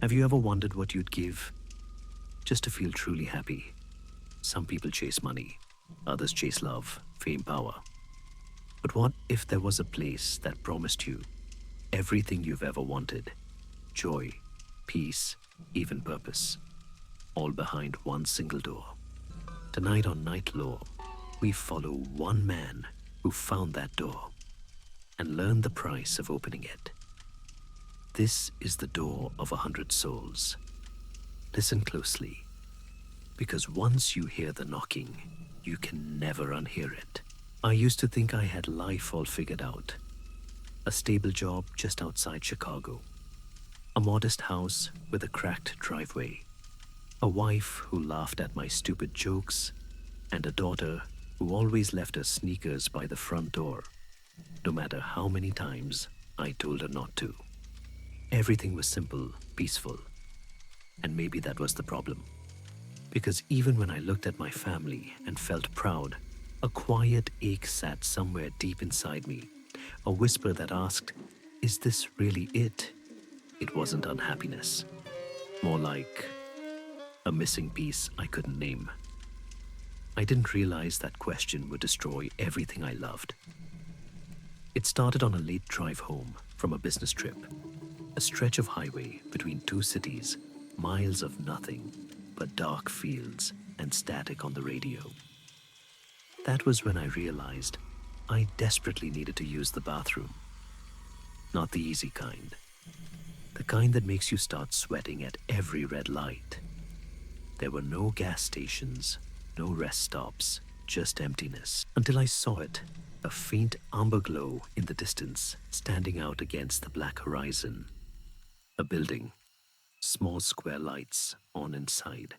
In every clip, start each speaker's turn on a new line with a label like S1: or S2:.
S1: Have you ever wondered what you'd give just to feel truly happy? Some people chase money, others chase love, fame, power. But what if there was a place that promised you everything you've ever wanted? Joy, peace, even purpose, all behind one single door. Tonight on NightLore, we follow one man who found that door and learn the price of opening it. This is the door of 100 souls. Listen closely, because once you hear the knocking, you can never unhear it. I used to think I had life all figured out. A stable job just outside Chicago, a modest house with a cracked driveway, a wife who laughed at my stupid jokes, and a daughter who always left her sneakers by the front door, no matter how many times I told her not to. Everything was simple, peaceful, and maybe that was the problem. Because even when I looked at my family and felt proud, a quiet ache sat somewhere deep inside me, a whisper that asked, is this really it? It wasn't unhappiness, more like a missing piece I couldn't name. I didn't realize that question would destroy everything I loved. It started on a late drive home from a business trip, a stretch of highway between two cities, miles of nothing but dark fields and static on the radio. That was when I realized I desperately needed to use the bathroom. Not the easy kind. The kind that makes you start sweating at every red light. There were no gas stations, no rest stops, just emptiness. Until I saw it, a faint amber glow in the distance, standing out against the black horizon. A building, small square lights on inside.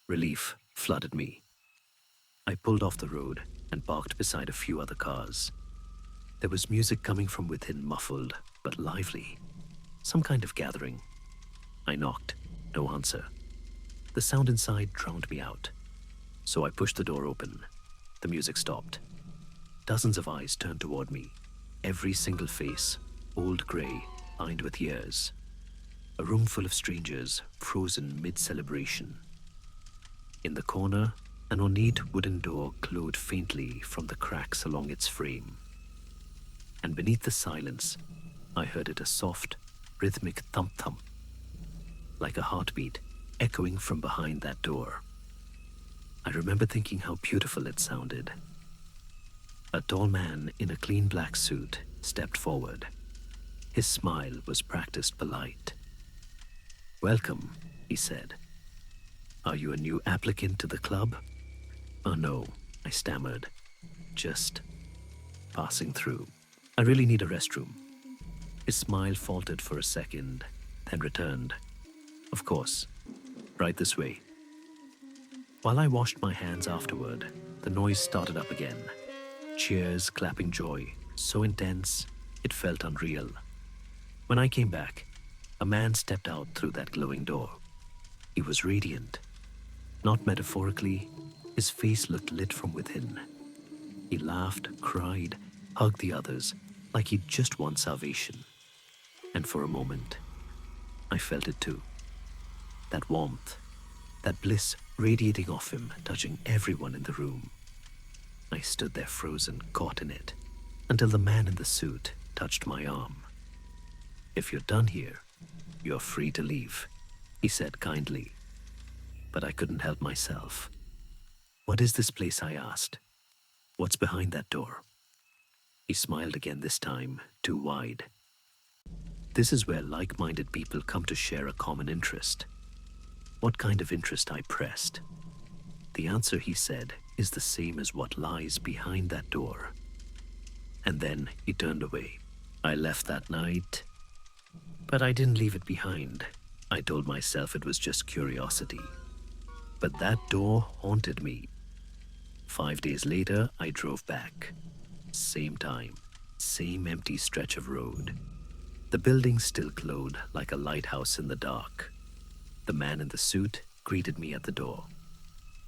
S1: Relief flooded me. I pulled off the road and parked beside a few other cars. There was music coming from within, muffled but lively. Some kind of gathering. I knocked, no answer. The sound inside drowned me out. So I pushed the door open. The music stopped. Dozens of eyes turned toward me. Every single face, old grey, lined with years. A room full of strangers, frozen mid-celebration. In the corner, an ornate wooden door glowed faintly from the cracks along its frame. And beneath the silence, I heard it a soft, rhythmic thump-thump, like a heartbeat echoing from behind that door. I remember thinking how beautiful it sounded. A tall man in a clean black suit stepped forward. His smile was practiced polite. "Welcome," he said. "Are you a new applicant to the club?" "Oh no," I stammered. "Just passing through. I really need a restroom." His smile faltered for a second, then returned. "Of course. Right this way." While I washed my hands afterward, the noise started up again. Cheers, clapping joy, so intense, it felt unreal. When I came back, a man stepped out through that glowing door. He was radiant. Not metaphorically, his face looked lit from within. He laughed, cried, hugged the others, like he'd just won salvation. And for a moment, I felt it too. That warmth, that bliss radiating off him, touching everyone in the room. I stood there frozen, caught in it, until the man in the suit touched my arm. "If you're done here, you're free to leave," he said kindly. But I couldn't help myself. "What is this place?" I asked. "What's behind that door?" He smiled again, this time too wide. "This is where like-minded people come to share a common interest." What kind of interest? I pressed. "The answer," he said, "is the same as what lies behind that door." And then he turned away. I left that night, but I didn't leave it behind. I told myself it was just curiosity. But that door haunted me. 5 days later, I drove back. Same time, same empty stretch of road. The building still glowed like a lighthouse in the dark. The man in the suit greeted me at the door.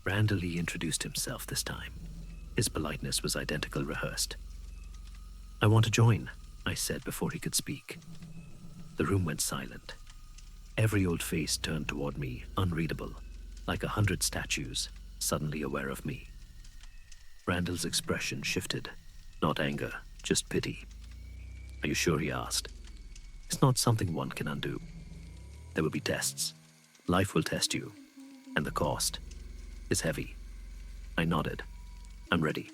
S1: Randomly introduced himself this time. His politeness was identical, rehearsed. "I want to join," I said before he could speak. The room went silent. Every old face turned toward me, unreadable, like 100 statues, suddenly aware of me. Randall's expression shifted. Not anger, just pity. "Are you sure?" he asked. "It's not something one can undo. There will be tests. Life will test you. And the cost is heavy." I nodded. "I'm ready."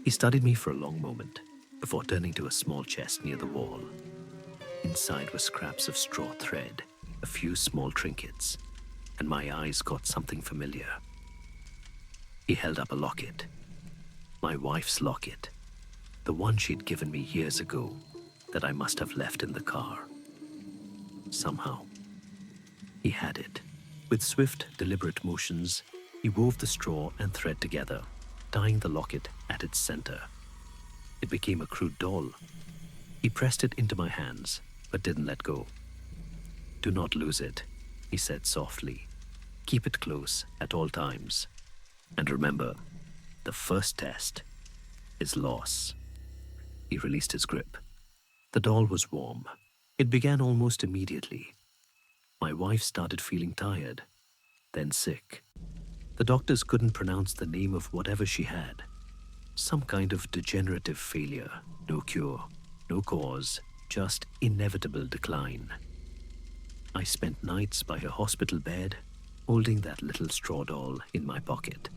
S1: He studied me for a long moment before turning to a small chest near the wall. Inside were scraps of straw thread, a few small trinkets, and my eyes caught something familiar. He held up a locket. My wife's locket. The one she'd given me years ago that I must have left in the car. Somehow, he had it. With swift, deliberate motions, he wove the straw and thread together, tying the locket at its center. It became a crude doll. He pressed it into my hands, but didn't let go. "Do not lose it," he said softly. "Keep it close at all times. And remember, the first test is loss." He released his grip. The doll was warm. It began almost immediately. My wife started feeling tired, then sick. The doctors couldn't pronounce the name of whatever she had. Some kind of degenerative failure. No cure, no cause, just inevitable decline. I spent nights by her hospital bed, holding that little straw doll in my pocket.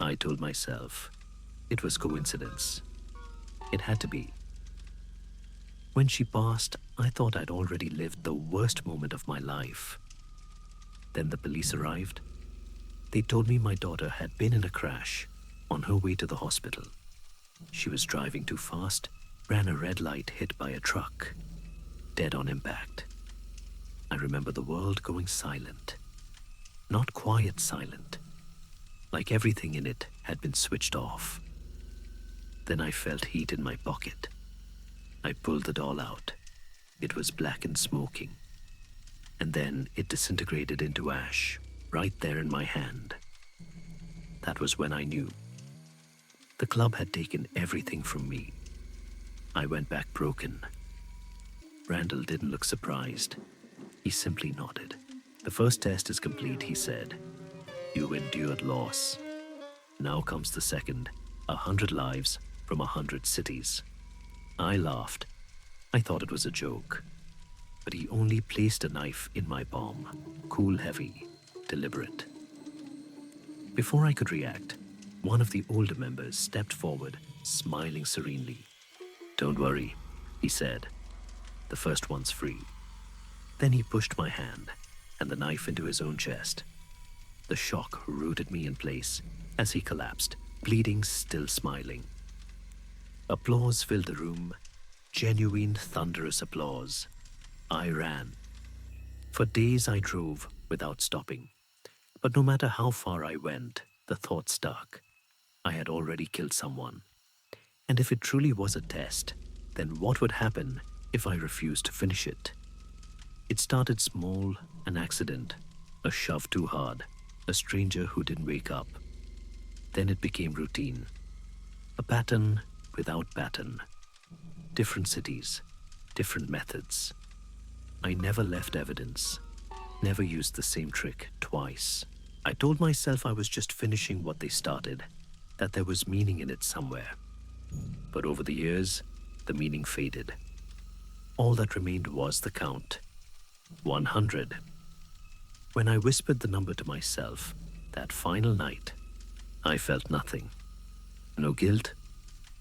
S1: I told myself it was coincidence. It had to be. When she passed, I thought I'd already lived the worst moment of my life. Then the police arrived. They told me my daughter had been in a crash on her way to the hospital. She was driving too fast, ran a red light, hit by a truck, dead on impact. I remember the world going silent. Not quiet silent, like everything in it had been switched off. Then I felt heat in my pocket. I pulled the doll out. It was black and smoking. And then it disintegrated into ash, right there in my hand. That was when I knew. The club had taken everything from me. I went back broken. Randall didn't look surprised. He simply nodded. "The first test is complete," he said. "You endured loss. Now comes the second, 100 lives from 100 cities." I laughed. I thought it was a joke. But he only placed a knife in my palm, cool, heavy, deliberate. Before I could react, one of the older members stepped forward, smiling serenely. "Don't worry," he said. "The first one's free." Then he pushed my hand and the knife into his own chest. The shock rooted me in place as he collapsed, bleeding, still smiling. Applause filled the room, genuine, thunderous applause. I ran. For days I drove without stopping. But no matter how far I went, the thought stuck. I had already killed someone. And if it truly was a test, then what would happen if I refused to finish it? It started small, an accident, a shove too hard, a stranger who didn't wake up. Then it became routine. A pattern without pattern. Different cities, different methods. I never left evidence, never used the same trick twice. I told myself I was just finishing what they started, that there was meaning in it somewhere. But over the years, the meaning faded. All that remained was the count. 100. When I whispered the number to myself, that final night, I felt nothing. No guilt,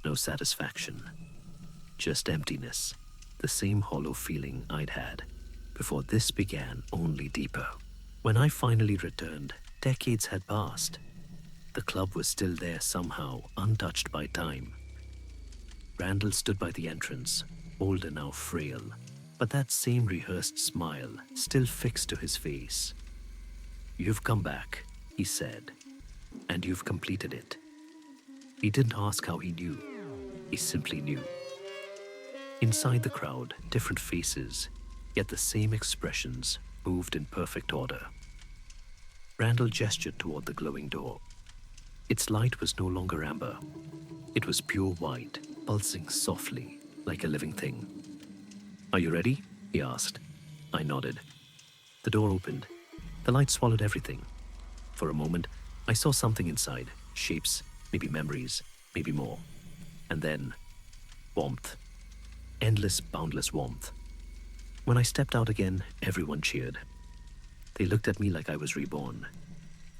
S1: no satisfaction. Just emptiness, the same hollow feeling I'd had before this began, only deeper. When I finally returned, decades had passed. The club was still there somehow, untouched by time. Randall stood by the entrance, older now, frail, but that same rehearsed smile still fixed to his face. "You've come back," he said, "and you've completed it." He didn't ask how he knew. He simply knew. Inside the crowd, different faces, yet the same expressions moved in perfect order. Randall gestured toward the glowing door. Its light was no longer amber. It was pure white, pulsing softly, like a living thing. "Are you ready?" he asked. I nodded. The door opened. The light swallowed everything. For a moment, I saw something inside. Shapes, maybe memories, maybe more. And then, warmth. Endless, boundless warmth. When I stepped out again, everyone cheered. They looked at me like I was reborn.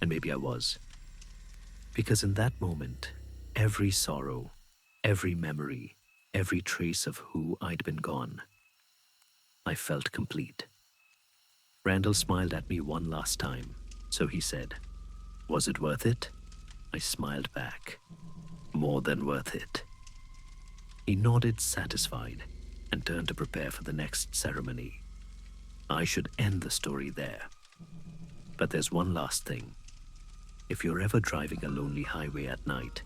S1: And maybe I was. Because in that moment, every sorrow, every memory, every trace of who I'd been gone, I felt complete. Randall smiled at me one last time, so he said, "Was it worth it?" I smiled back. "More than worth it." He nodded, satisfied, and turned to prepare for the next ceremony. I should end the story there. But there's one last thing. If you're ever driving a lonely highway at night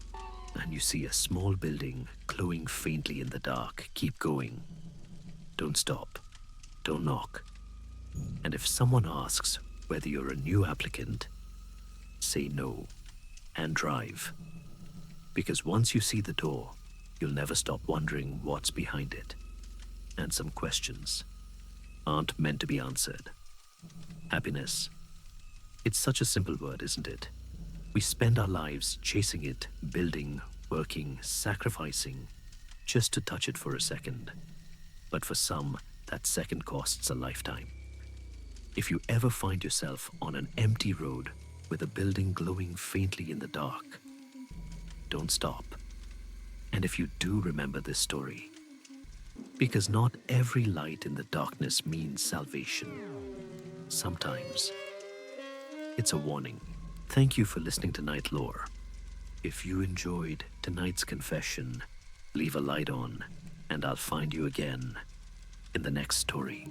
S1: and you see a small building glowing faintly in the dark, keep going. Don't stop. Don't knock. And if someone asks whether you're a new applicant, say no and drive. Because once you see the door, you'll never stop wondering what's behind it. And some questions aren't meant to be answered. Happiness. It's such a simple word, isn't it? We spend our lives chasing it, building, working, sacrificing, just to touch it for a second. But for some, that second costs a lifetime. If you ever find yourself on an empty road with a building glowing faintly in the dark, don't stop. And if you do remember this story, because not every light in the darkness means salvation. Sometimes it's a warning. Thank you for listening to NightLore. If you enjoyed tonight's confession, leave a light on, and I'll find you again in the next story.